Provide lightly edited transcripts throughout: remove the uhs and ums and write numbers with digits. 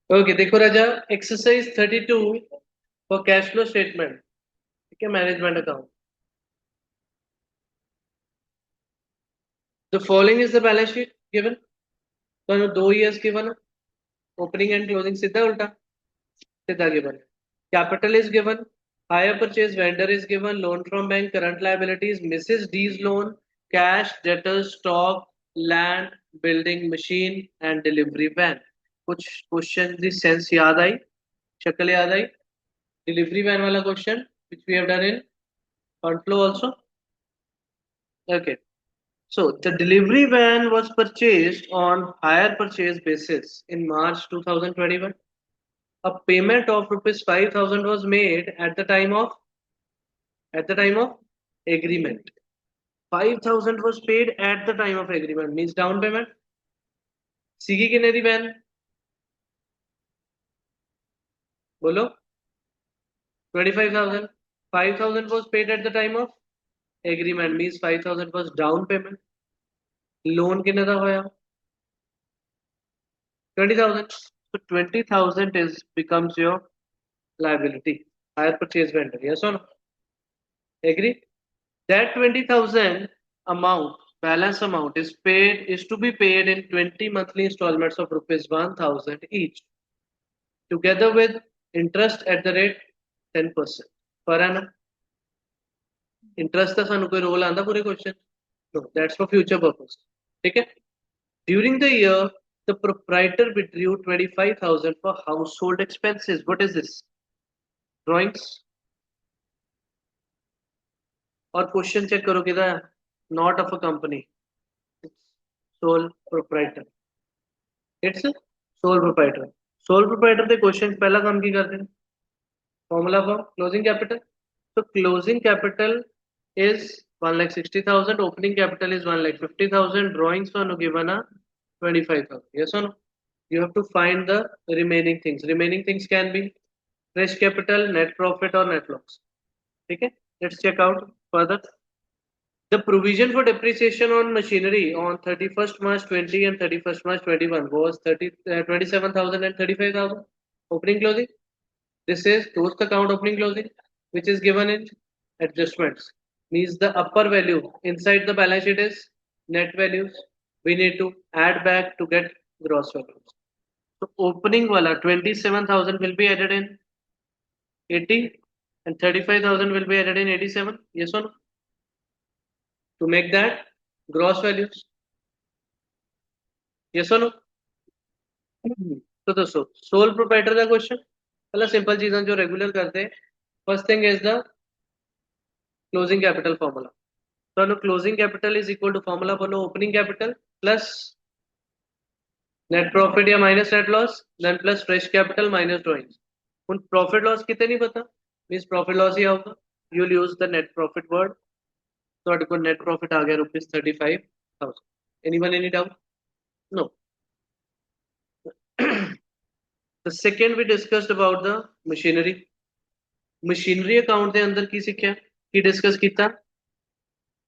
Okay देखो Raja, exercise 32 for cash flow statement. ठीक है, management account. The following is the balance sheet given. तो 2 years given, opening and closing सीधा उल्टा सीधा given. Capital is given, hire purchase vendor is given, loan from bank, current liabilities, Mrs Ds loan, cash, debtors, stock, land, building, machine and delivery van. कुछ question दी sense याद आई, शक्ल याद आई। डिलीवरी वैन वाला question which we have done in fund flow also. Okay. So the delivery van was purchased on hire purchase basis in March 2021. A payment of rupees 5,000 was made at the time of agreement. 5,000 was paid at the time of agreement means down payment. सीगी कितने दी van बोलो? 25,000. 5,000 was paid at the time of agreement means 5,000 was down payment. Loan कितने दा होया? 20,000. So 20,000 is becomes your liability. Hire purchase vendor. Yes or no? Agree? That 20,000 amount, balance amount is to be paid in 20 monthly installments of rupees 1,000 each, together with interest at the rate 10% per annum. Interest का सानू कोई role आंदा पूरे question? No, that's for future purpose. ठीक है? During the year, the proprietor withdrew 25,000 for household expenses. What is this? Drawings. और question check करो किधर? Not of a company. It's sole proprietor. It's a sole proprietor. Sole proprietor ਦੇ question पहला काम की करते हैं? Formula for closing capital. So closing capital is 1,60,000. Opening capital is 1,50,000. Drawings for no given a 25,000. Yes or no? You have to find the remaining things. Remaining things can be fresh capital, net profit or net loss. Okay? Let's check out further. The provision for depreciation on machinery on 31st March 20 and 31st March 21 was 27,000 and 35,000. Opening closing. This is post account opening closing, which is given in adjustments. Means the upper value inside the balance sheet is net values. We need to add back to get gross values. So opening wala 27,000 will be added in 80 and 35,000 will be added in 87. Yes or no? To make that gross values. Yes or no? तो दोस्तों sole proprietor का question पहला simple चीजें जो regular करते हैं. First thing is the closing capital formula. तो closing capital is equal to formula बोलो opening capital plus net profit या minus net loss then plus fresh capital minus drawings. उन प्रॉफिट लॉस कितने नहीं पता मीन्स प्रॉफिट लॉस ही आऊगा. You use the net profit word. तो net profit आ गया ₹35,000. Anyone any doubt? No. The second we discussed about the machinery. Machinery account ਦੇ ਅੰਦਰ ਕੀ ਸਿੱਖਿਆ, ਕੀ ਡਿਸਕਸ ਕੀਤਾ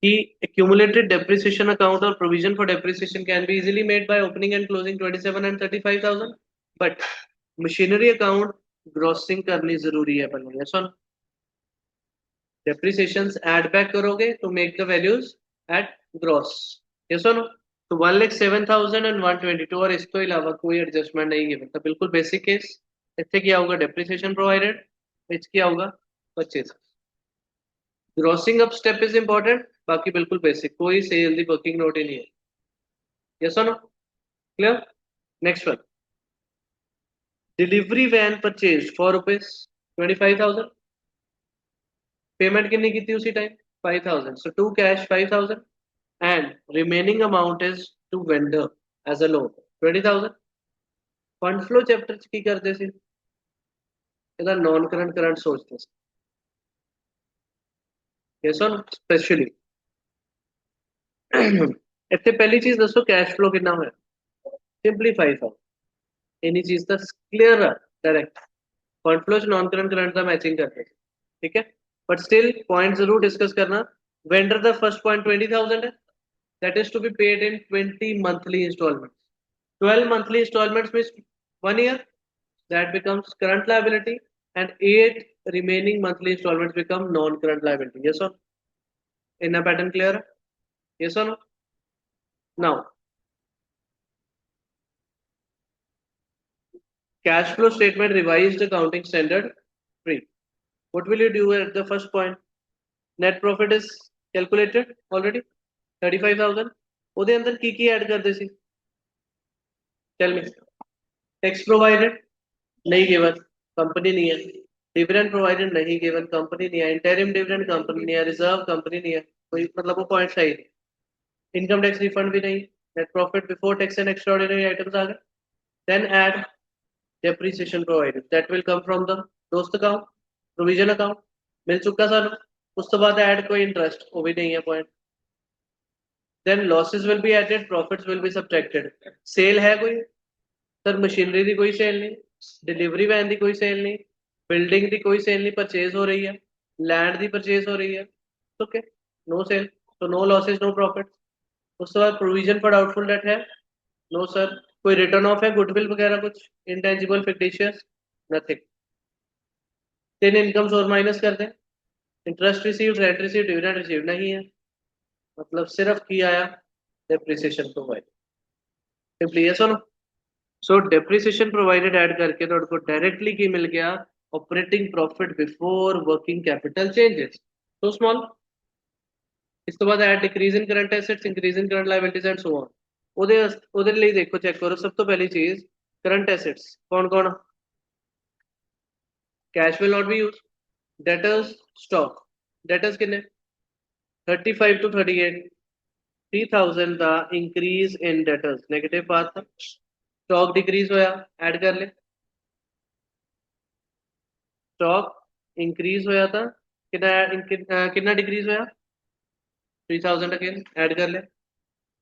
ਕਿ accumulated depreciation account or provision for depreciation can be easily made by opening and closing 27 and 35,000, but machinery account grossing करनी जरूरी है पहले. yes or no? depreciations add back करोगे to make the values at gross. yes or no? तो 1,07,000 and 122 और इस तो इलावा कोई एडजस्टमेंट नहीं गिवन था. बिल्कुल बेसिक केस. इससे क्या होगा? Depreciation provided. इस क्या होगा? Purchase. Grossing up step is important. बाकी बिल्कुल बेसिक, कोई से जल्दी वर्किंग नोट ही नहीं है. यस और no? Clear? Next one. Delivery van purchase for ₹25,000. Payment कितनी की थी उसी time? 5,000. So to cash 5,000 and remaining amount is to vendor as a loan 20,000. Fund flow chapter की करते सी ਇਹਦਾ नॉन करंट करंट सोचते सी. यस और स्पेशली ਇੱਥੇ ਪਹਿਲੀ ਚੀਜ਼ ਦੱਸੋ ਕੈਸ਼ ਫਲੋ ਕਿੰਨਾ ਹੋਇਆ? ਸਿੰਪਲੀਫਾਈ ਫॉर एनी चीज का क्लियर है direct. Fund flow non current current का मैचिंग करते हैं. ठीक है, बट स्टिल पॉइंट जरूर डिस्कस करना. वेंडर द फर्स्ट पॉइंट 20,000 है. That is to be paid in 20 monthly instalment. 12 monthly instalments mean 1 year. that becomes current liability, and 8 remaining monthly installments become non-current liability. Yes or no? In a pattern clear? Yes or no? Now, cash flow statement revised accounting standard 3. What will you do at the first point? Net profit is calculated already 35,000. ਉਹਦੇ ਅੰਦਰ ਕੀ add ਕਰਦੇ ਸੀ? Tell me. Tax provided नहीं given, company नहीं है. Dividend provided नहीं given, company नहीं है. Interim dividend company नहीं है. Reserve कंपनी नहीं है. कोई मतलब वो पॉइंट सही. Income tax refund भी नहीं. Net profit before tax and extraordinary items आ गए. Then add depreciation provided. That will come from the दोस्त account, provision account. मिल चुका सानू. उस तो बाद add कोई interest वो भी नहीं है point. Then losses will be added, profits will be subtracted. Sale है कोई? सर मशीनरी की कोई सेल नहीं, डिलीवरी वैन की कोई सेल नहीं, बिल्डिंग की कोई सेल नहीं, परचेज हो रही है, लैंड की परचेज हो रही है. ओके, नो सेल, तो नो लॉसेज नो प्रॉफिट. उसके बाद प्रोविजन फॉर डाउटफुल डेट है? No sir. कोई रिटर्न ऑफ है गुडविल वगैरह कुछ इंटेंजिबल फिक्टिशियस? नथिंग. तीन इनकम्स और माइनस कर दें. Interest received, rent received, dividend received नहीं है, मतलब सिर्फ की आया डेप्रिसिएशन प्रोवाइड. सिंपली यस और no. So depreciation provided add करके तो आपको डायरेक्टली की मिल गया operating profit before working capital changes. So small. इसके बाद add decrease in current assets, increase in current liabilities and so on. ਉਹਦੇ ਉਹਦੇ ਲਈ ਦੇਖੋ ਚੈੱਕ ਕਰੋ. ਸਭ ਤੋਂ ਪਹਿਲੀ ਚੀਜ਼ ਕਰੰਟ ਐਸੈਟਸ ਕੌਣ ਕੌਣ? Cash will not be use. Debtors stock. Debtors ਕਿੰਨੇ? 35 to 38. 3000 ਦਾ ਇੰਕਰੀਜ਼ ਇਨ ਡੈਟਰਸ ਨੈਗੇਟਿਵ ਪਾਤਾ. ਸਟਾਕ ਡਿਕਰੀਜ਼ ਹੋਇਆ, ਐਡ ਕਰ ਲੈ. स्टॉक इंक्रीज होया था कितना डिक्रीज होया? 3000 अगेन ऐड कर ले.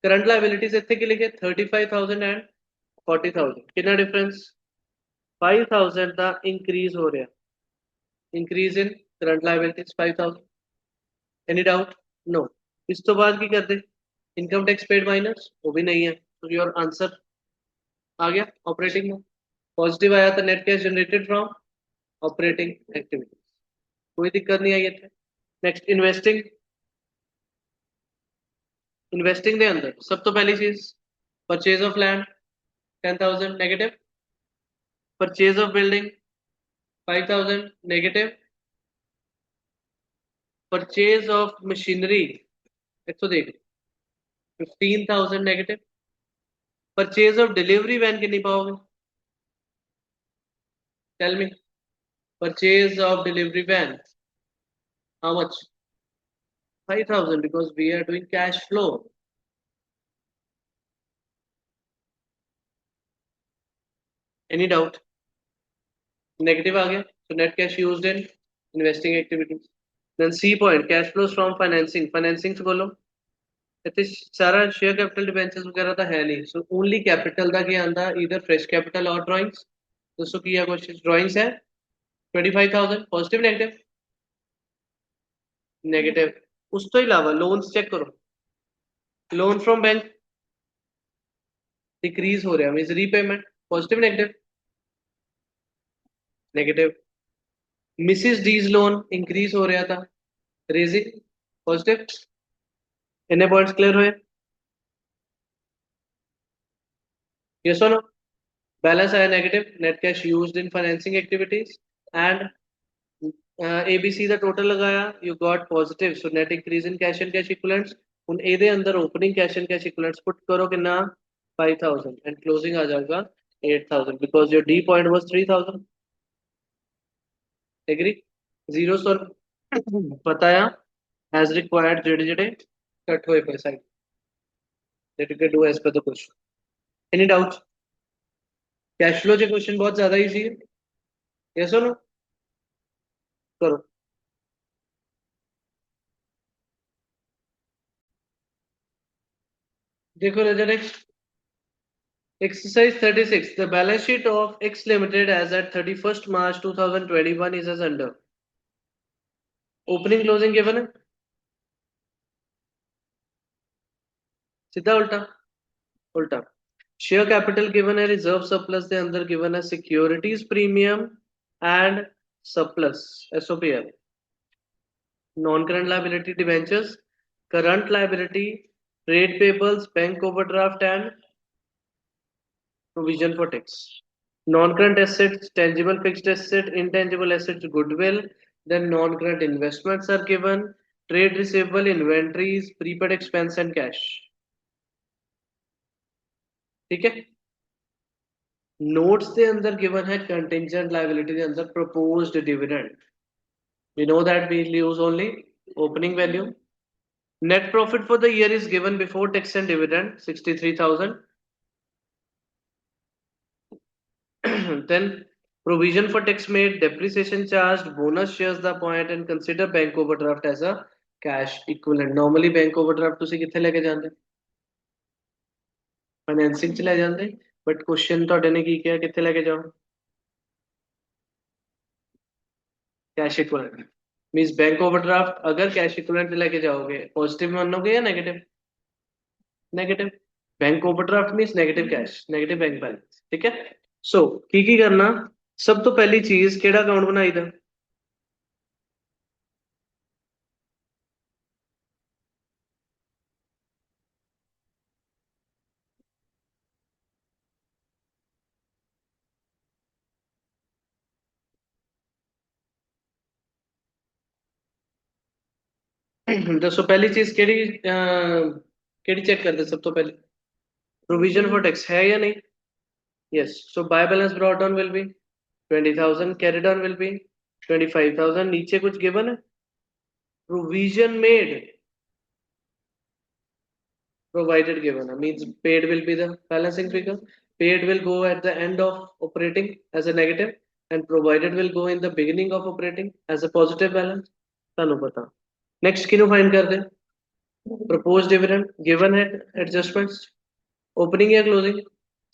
करंट लायबिलिटीज इतने की लिखे 35,000 एंड 40,000. कितना डिफरेंस? 5,000 का इंक्रीज हो रहा. Increase in current liabilities 5,000. Any doubt? No. इस तो बाद की कर दे इनकम टैक्स पेड माइनस, वो भी नहीं है, तो योर आंसर आ गया ऑपरेटिंग में. पॉजिटिव आया था net cash generated from operating activities. कोई दिक्कत नहीं आई है. Next investing. इन्वेस्टिंग ਦੇ ਅੰਦਰ ਸਭ ਤੋਂ ਪਹਿਲੀ ਚੀਜ਼ purchase of land 10,000 negative. Purchase of building 5,000 negative. Purchase of machinery 100 15,000 negative. Purchase of delivery van कितनी पाओगे? Tell me. Purchase of delivery van how much? 5,000 because we are doing cash flow. Any doubt? Negative आ गया. So net cash used in investing activities. Then C point cash flows from financing. Financing से बोलो. ਇੱਥੇ ਸਾਰਾ share capital debentures ਵਗੈਰਾ ਤਾਂ ਹੈ ਨਹੀਂ. ਸੋ only capital ਦਾ ਕੀ ਆਂਦਾ? ਈਦਰ ਫਰੈਸ਼ ਕੈਪੀਟਲ ਔਰ ਡਰਾਇੰਗਸ. ਦੱਸੋ ਕੀ ਆ ਕੁਐਸਚਨ? ਡਰਾਇੰਗਸ ਹੈ 25,000 ਪੋਜ਼ਿਟਿਵ ਨੈਗੇਟਿਵ? ਨੈਗੇਟਿਵ. ਉਸ ਤੋਂ ਇਲਾਵਾ ਲੋਨਸ ਚੈੱਕ ਕਰੋ. ਲੋਨ ਫਰੋਮ ਬੈਂਕ डिक्रीज हो रहा means repayment positive negative? Negative. Mrs D's loan increase हो रहा था रेजिंग पॉजिटिव. इन्ने पॉइंट्स क्लियर हुए? यस और नो? बैलेंस आया negative. Net cash used in financing activities and ABC ਦਾ ਟੋਟਲ ਲਗਾਇਆ you got positive. So net increase in cash and cash equivalents. ਹੁਣ ਇਹਦੇ ਅੰਦਰ opening cash and cash equivalents put ਕਰੋ ਕਿੰਨਾ? 5,000 एंड क्लोजिंग आ जाएगा 8,000 because your D point was 3,000. Agree? Zero so बताया एज रिक्वायर्ड जेडे जेडे कट हुए पे side that you can do as per the question. Any doubt? Cash flow के क्वेश्चन बहुत ज्यादा इजी है. यस और नो? करो. देखो नजर next exercise 36. The balance sheet of X Limited as at 31st March 2021 is as under. Opening closing given है सीधा उल्टा? उल्टा. शेयर कैपिटल गिवन है, रिजर्व सरप्लस के अंदर गिवन है securities premium and surplus SOPL, non current liability debentures, current liability, trade payables, bank overdraft and provision for tax. Non-current assets, tangible fixed asset, intangible assets, goodwill, then non-current investments are given, trade receivable, inventories, prepaid expense and cash. ठीक है, notes के अंदर given है contingent liability के अंदर proposed dividend. We know that we use only opening value. Net profit for the year is given before tax and dividend 63,000. Then provision for tax made, depreciation charged, bonus shares the point and consider bank overdraft as a cash equivalent. Normally bank overdraft ਤੁਸੀਂ ਕਿੱਥੇ ਲੈ ਕੇ ਜਾਂਦੇ, financing ਚ ਲੈ ਜਾਂਦੇ, but question ਤੁਹਾਡੇ ਨੇ ਕੀ ਕਿਹਾ, ਕਿੱਥੇ ਲੈ ਕੇ ਜਾਓ, cash equivalent. Means bank overdraft अगर कैश इक्विवेलेंट लेके जाओगे पॉजिटिव मानोगे या negative, negative. Bank overdraft means negative cash, negative bank balance. ठीक है, सो की करना, सब तो पहली चीज केड़ा अकाउंट बनाई दा, दसो पहली चीज केड़ी चेक करते सब तो पहले, प्रोविजन फॉर टैक्स है या नहीं. Yes, so by balance brought down will be 20,000, carried on will be 25,000. नीचे कुछ गिवन है, provision made provided given means paid will be the balancing figure, paid will go at the end of operating as a negative and provided will go in the beginning of operating as a positive balance. ਤੁਹਾਨੂੰ ਪਤਾ, next ਕਿਹਨੂੰ find ਕਰਦੇ, proposed dividend given है, adjustments opening या closing,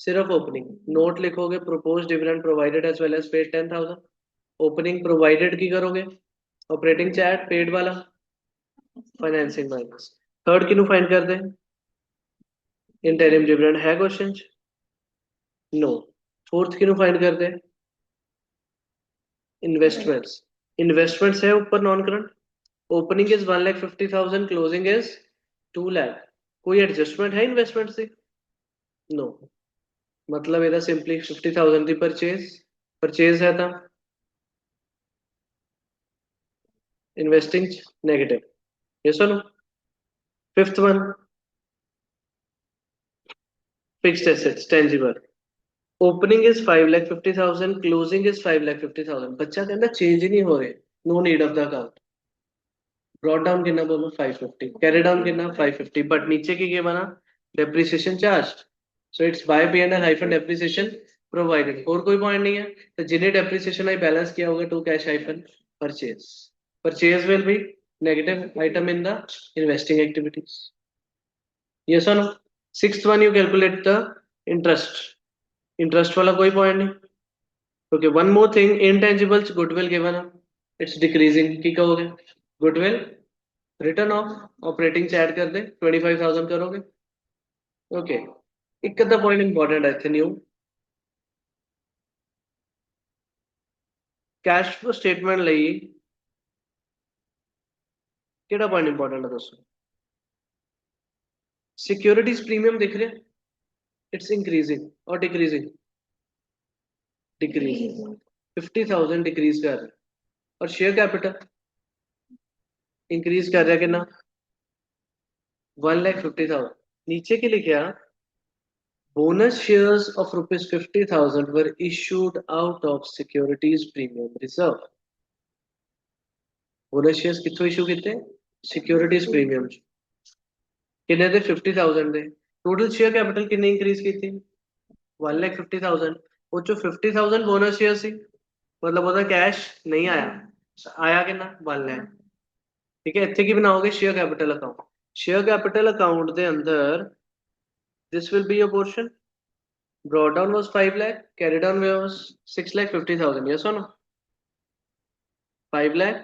सिर्फ opening, note लिखोगे proposed dividend provided as well as paid 10,000, opening provided की करोगे, operating chat paid वाला, financing minus. थर्ड किहਨੂੰ find करते, interim dividend है क्वेश्चन, नो. फोर्थ किहਨੂੰ फाइंड करते हैं, इन्वेस्टमेंट्स, इन्वेस्टमेंट्स है ऊपर non current, opening is 1,50,000, closing is 2 lakh. कोई एडजस्टमेंट है इन्वेस्टमेंट से, नो. मतलब ਇਹਦਾ ਸਿੰਪਲੀ 50,000 ਦੀ परचेज है था, इन्वेस्टिंग नेगेटिव. यस और no. Fifth one, fixed assets tangible, opening is 5,50,000, closing is 5,50,000. बच्चा कहना चेंज ही नहीं हो रहे, no need of the account. Brought down कितना बोलो 550, कैरी डाउन कितना 550, बट नीचे की ये बना depreciation charge, so it's by P and hyphen depreciation provided. और कोई पॉइंट नहीं है, तो जिन्हें डेप्रिसिएशन आई बैलेंस किया होगा to cash hyphen purchase, purchase will be negative item in the investing activities. Yes और no. Sixth one, you calculate the interest, interest वाला कोई पॉइंट नहीं. Okay, one more thing, intangibles goodwill given है, it's decreasing की कहोगे, goodwill written off operating से add कर दे 25,000 करोगे. ओके, एक अद्धा पॉइंट इंपॉर्टेंट है इतने न्यू, कैश फ्लो स्टेटमेंट ਲਈ ਕਿਹੜਾ पॉइंट इंपॉर्टेंट है दोस्तों, सिक्योरिटीज प्रीमियम दिख रहे हैं, इट्स इंक्रीजिंग और डिक्रीजिंग, डिक्रीजिंग 50,000 डिक्रीज कर रहा है, और शेयर कैपिटल इंक्रीज कर रहा है कितना 1,50,000. नीचे के लिए क्या, bonus shares of rupees 50,000 were issued out of securities premium reserve. Bonus shares कितों इशू किते, सिक्योरिटीज प्रीमियम किन्ने दे 50,000 दे. टोटल शेयर कैपिटल किन्ने इंक्रीज की थी 1,50,000, वो जो 50,000 बोनस शेयर सी, मतलब ਉਹਦਾ कैश नहीं आया, आया कितना 1,00,000. ठीक है, ਇੱਥੇ ਕੀ ਬਣਾਓਗੇ share capital account, share capital account ਦੇ अंदर this will be your portion. Brought down was 5 lakh, carried on was 6,50,000. Yes or no? 5 lakh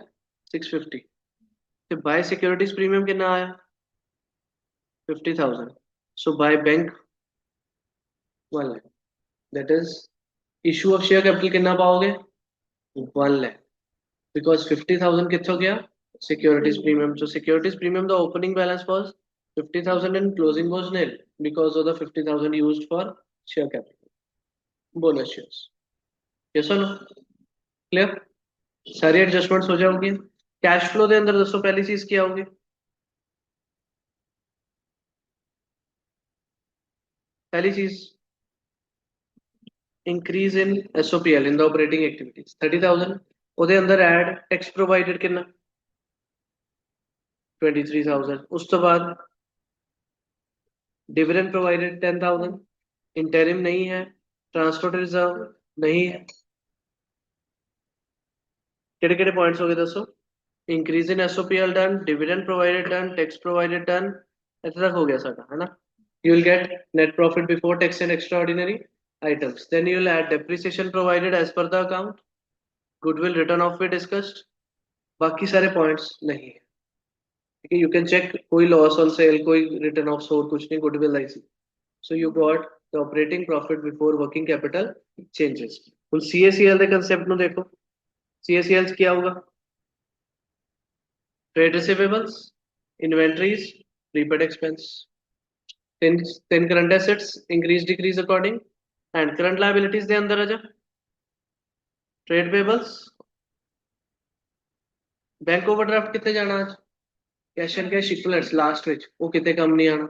650. तो बाय सिक्योरिटीज प्रीमियम कितना आया 50,000. So by bank 1 lakh, that is issue of share capital कितना पाओगे 1 lakh, because 50,000 कितना गया securities premium. So securities premium, the opening balance was 50,000 and closing was nil because of the 50,000 used for share capital, bonus shares. Yes or no? Clear? सारी adjustments हो जाओगी. Cash flow के अंदर दोस्तों पहली चीज क्या होगी, पहली चीज increase in SOPL in the operating activities 30,000, ਉਹਦੇ ਅੰਦਰ ਐਡ ਟੈਕਸ ਪ੍ਰੋਵਾਈਡਡ ਕਿੰਨਾ 23,000, ਉਸ ਤੋਂ ਬਾਅਦ डिविडेंड प्रोवाइडेड 10,000, इंटरिम नहीं है, ट्रांसपोर्ट रिजर्व नहीं है. केड़े पॉइंट्स हो गए दसो, increase in SOPL done, dividend provided done, tax provided done, इतना तक हो गया सारा है ना. You will get net profit before tax and extraordinary items, then you will add depreciation provided as per the account, goodwill written off we discussed, बाकी सारे points नहीं है. ठीक है, यू कैन चेक कोई लॉस ऑन सेल, कोई written off सोर, कुछ नहीं, गुडविल ऐसी. So you got the operating profit before working capital changes. ਹੁਣ CACL ਦੇ concept ਨੂੰ ਦੇਖੋ, CACL 'ਚ ਕੀ ਆਊਗਾ, trade receivables, inventories, prepaid expense, then current assets increase decrease according, and current liabilities ਦੇ ਅੰਦਰ ਆ ਜਾ trade payables, बैंक overdraft ਕਿੱਥੇ ਜਾਣਾ ਅੱਜ, cash and cash equivalents last ਵਿੱਚ ਉਹ ਕਿਤੇ ਕੰਮ ਨਹੀਂ ਆਣਾ,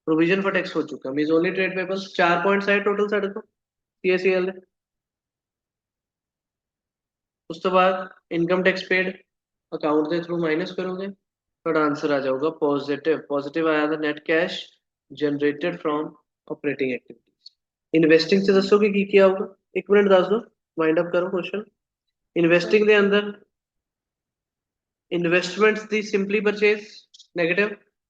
प्रोविजन फॉर टैक्स हो चुका, means only trade payables. 4 points आए टोटल साढ़े को CACL ਦੇ. ਉਸ ਤੋਂ ਬਾਅਦ ਇਨਕਮ ਟੈਕਸ ਪੇਡ ਅਕਾਊਂਟ ਦੇ ਥਰੂ ਮਾਈਨਸ ਕਰੋਗੇ, ਤੁਹਾਡਾ ਆਨਸਰ ਆ ਜਾਊਗਾ ਪੋਜ਼ਿਟਿਵ. ਪੋਜ਼ਿਟਿਵ ਆਇਆ ਤਾਂ net cash generated from operating activities. Investing ਚ ਦੱਸੋਗੇ ਕੀ ਆਊਗਾ, ਇੱਕ ਮਿੰਟ ਦੱਸ ਦੋ, ਮਾਈਂਡ ਅਪ ਕਰੋ ਕੁਐਸਚਨ. ਇਨਵੈਸਟਿੰਗ ਦੇ ਅੰਦਰ ਇਨਵੈਸਟਮੈਂਟਸ ਦੀ ਸਿੰਪਲੀ ਪਰਚੇਜ਼ ਨੈਗੇਟਿਵ,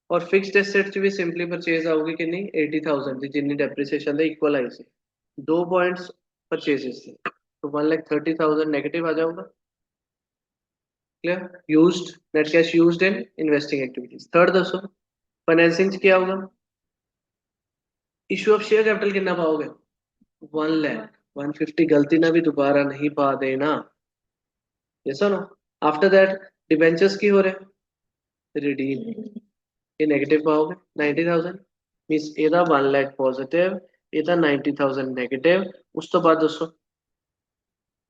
और फिक्स्ड एसेट च भी सिंपली परचेज आऊगी कितनी 80,000 की, जिन्नी डेप्रिसिएशन दे इक्वल आई सी. 2 पॉइंट्स परचेजेस थे, तो 1,30,000 नेगेटिव आ जाऊगा. Clear? Used net cash used in investing activities. Third दसो फाइनेंसिंग क्या होगा, इशू ऑफ शेयर कैपिटल कितना पाओगे 1 लाख, 150 गलती ना भी दोबारा नहीं पा देना. यस और नो. आफ्टर दैट डिबेंचर्स की हो रहे रिडीम, ये नेगेटिव पाओगे 90,000, मींस ਇਹਦਾ 1 लाख पॉजिटिव, ਇਹਦਾ 90,000 नेगेटिव. ਉਸ ਤੋਂ ਬਾਅਦ ਦੱਸੋ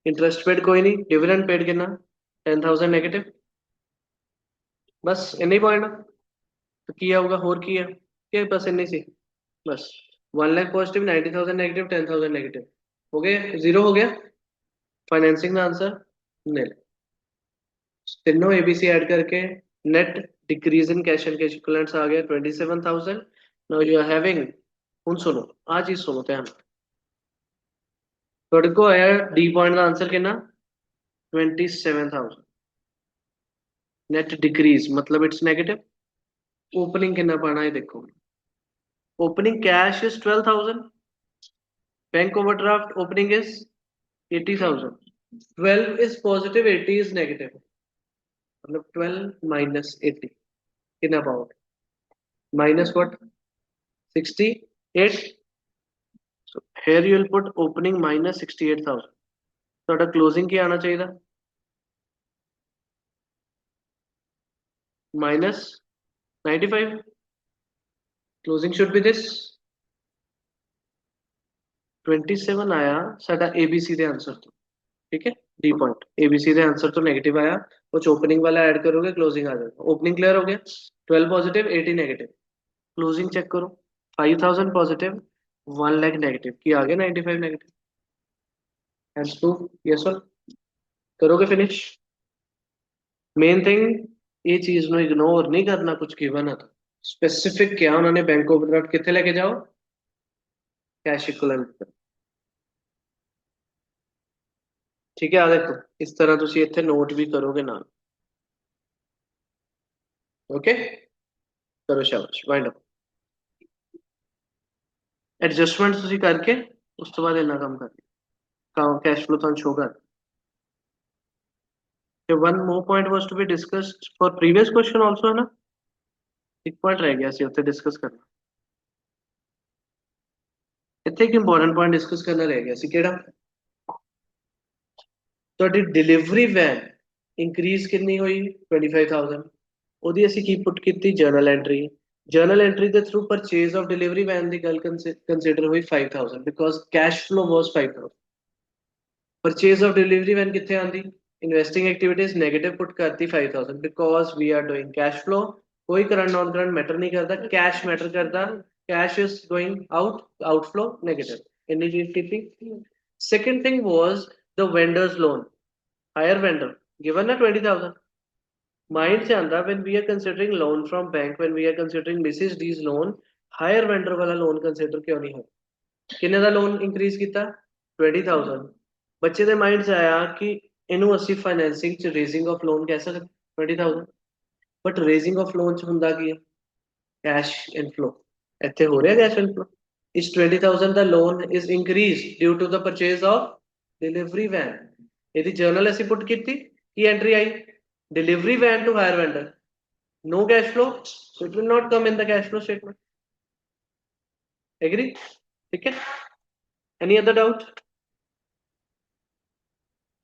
इंटरेस्ट पेड कोई नहीं, डिविडेंड पेड कितना 10,000 नेगेटिव, बस ਇੰਨਾ ਹੀ पॉइंट. तो ਕੀ ਆਊਗਾ ਹੋਰ ਕੀ ਹੈ ਕਿ बस ਇੰਨੀ ਸੀ, बस 1 लाख पॉजिटिव 90,000 नेगेटिव 10,000 नेगेटिव हो गए, जीरो हो गया. फाइनेंसिंग का आंसर नील. तीनों एबीसी ऐड करके net decrease in cash and cash equivalents आ गया 27,000. नाउ यू आर हैविंग, ਹੁਣ ਸੁਣੋ ਆ ਚੀਜ਼ ਸੁਣੋ ਧਿਆਨ, ਤੁਹਾਡੇ ਕੋ ਆਇਆ डी पॉइंट ਦਾ आंसर कितना 27,000. नेट डिक्रीज मतलब इट्स नेगेटिव. ओपनिंग कितना पाना है देखो, opening cash is 12,000, bank overdraft opening is 80,000, 12 is positive, 80 is negative, मतलब 12 minus 80 कितना पाओगे, minus what 68. So here you will put opening minus 68,000, ਤੁਹਾਡਾ closing ਕੀ ਆਣਾ ਚਾਹੀਦਾ minus 95, closing should be this 27 आया साਡਾ ABC ਦੇ आंसर ਤੋਂ. ठीक है, डी पॉइंट ABC ਦੇ आंसर ਤੋਂ नेगेटिव आया, कुछ ओपनिंग वाला ऐड करोगे क्लोजिंग आ जाएगा. ओपनिंग क्लियर हो गया, 12 पॉजिटिव 80 नेगेटिव. क्लोजिंग चेक करो 5,000 पॉजिटिव 1 लाख नेगेटिव की आ गया 95 negative. Hands proof yes sir, करोगे फिनिश. मेन थिंग ये चीज ਨੂੰ इग्नोर नहीं करना, कुछ गिवन है तो स्पेसिफिक क्या उन्होंने बैंक ओवरड्राफ्ट कितने लेके जाओ कैश इक्विवेलेंट. ठीक है, आ देखो इस तरह ਤੁਸੀਂ ਇੱਥੇ ਨੋਟ ਵੀ ਕਰੋਗੇ ਨਾਲ. ओके करो शाबाश, वाइंड अप. एडजस्टमेंट ਤੁਸੀਂ करके उस तो बाद इतना काम कर काम कैश फ्लो ਤੁਹਾਨੂੰ शो कर. one more point was to be discussed for previous question also है ना, एक पॉइंट रह गया सी उत्ते डिस्कस करना. ਇੱਥੇ ਇੱਕ ਇੰਪੋਰਟੈਂਟ ਪੁਆਇੰਟ ਡਿਸਕਸ ਕਰਨਾ ਰਹਿ ਗਿਆ ਸੀ, ਕਿਹੜਾ? ਤੁਹਾਡੀ ਡਿਲੀਵਰੀ ਵੈਨ ਇੰਕਰੀਜ਼ ਕਿੰਨੀ ਹੋਈ? 25,000। ਉਹਦੀ ਅਸੀਂ ਕੀ ਪੁੱਟ ਕੀਤੀ? Journal entry. ਜਰਨਲ ਐਂਟਰੀ ਦੇ through purchase of delivery van ਦੀ ਗੱਲ ਕੰਸੀਡਰ ਹੋਈ 5,000 because cash flow was 5,000। Purchase of delivery van कितने आंदी? इन्वेस्टिंग एक्टिविटीज नेगेटिव पुट करती 5,000 because we are doing cash flow. कोई करंट नॉन करंट मैटर नहीं करता, कैश मैटर करता। Cash is going out, outflow negative. इतनी चीज की। Second thing was the vendors loan. Hire vendor given ना 20,000। Mind से आंदा when we are considering loan from bank, when we are considering Mrs Ds loan, hire vendor वाला loan consider क्यों नहीं है? किन्ने दा लोन इंक्रीज किया? 20,000। ਬੱਚੇ ਦੇ ਮਾਈਂਡ 'ਚ ਆਇਆ ਕਿ ਇਹਨੂੰ ਅਸੀਂ ਫਾਈਨੈਂਸਿੰਗ 'ਚ ਰੇਜ਼ਿੰਗ ਆਫ ਲੋਨ ਕਹਿ ਸਕਦੇ 20,000। ਬਟ ਰੇਜ਼ਿੰਗ ਆਫ ਲੋਨ 'ਚ ਹੁੰਦਾ ਕੀ ਹੈ? Cash inflow. ਇੱਥੇ ਹੋ ਰਿਹਾ ਕੈਸ਼ ਇਨਫਲੋ। ਇਸ 20,000 ਦਾ loan is increase due to the purchase of delivery van. ਇਹਦੀ ਜਰਨਲ ਅਸੀਂ ਪੁੱਟ ਕੀਤੀ, ਕੀ ਐਂਟਰੀ ਆਈ? Delivery van to hire vendor, no cash flow, so it will not come in the cash flow statement. Agree? ठीक है? Any other doubt?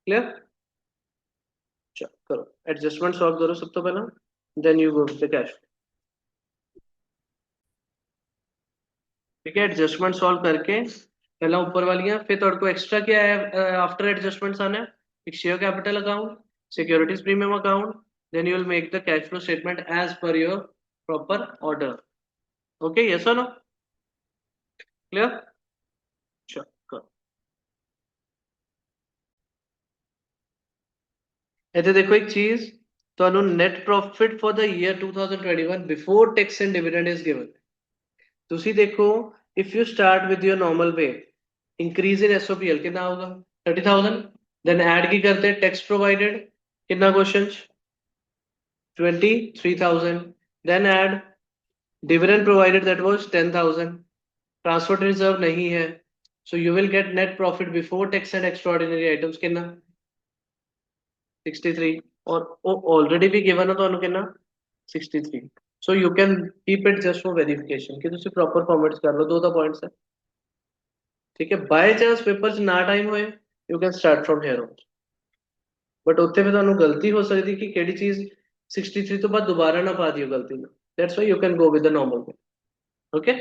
Clear? चलो करो adjustment solve करो सब तो पहला, then you go with the cash. ठीक है, एडजस्टमेंट सॉल्व करके पहला ऊपर वालियां, फिर थोड़े को एक्स्ट्रा क्या है आफ्टर एडजस्टमेंट्स आना है? एक share capital account, securities premium account, then you will make the cash flow statement as per your proper order. Okay, yes और नो? क्लियर? चलो करो। ਇੱਥੇ ਦੇਖੋ ਇੱਕ ਚੀਜ਼, ਤੁਹਾਨੂੰ net profit for the year 2021 before tax and dividend is given. ਤੁਸੀਂ ਦੇਖੋ, if you start with your normal पे, इंक्रीज इन एसओपीएल कितना होगा? 30,000। देन ऐड की करते हैं टैक्स प्रोवाइडेड, कितना question? 23,000। Then add dividend provided, that was 10,000। Transfer reserve नहीं है, so you will get net profit before tax and extraordinary items कितना? 63। और ऑलरेडी भी गिवन है ਤੁਹਾਨੂੰ ਕਿੰਨਾ? 63। So you can keep it just for verification कि ਤੁਸੀਂ प्रॉपर फॉर्मेट्स कर लो, दो ਦਾ पॉइंट्स है। ठीक है, बाय चांस पेपर 'ਚ ਨਾ ਟਾਈਮ ਹੋਏ, you can start from here on. But ਉੱਥੇ ਵੀ ਤੁਹਾਨੂੰ ਗਲਤੀ ਹੋ ਸਕਦੀ ਕਿ ਕਿਹੜੀ ਚੀਜ਼ 63 ਤੋਂ ਬਾਅਦ ਦੁਬਾਰਾ ਨਾ ਪਾ ਦਿਓ ਗਲਤੀ ਨਾਲ। That's why you can go with the normal. Okay.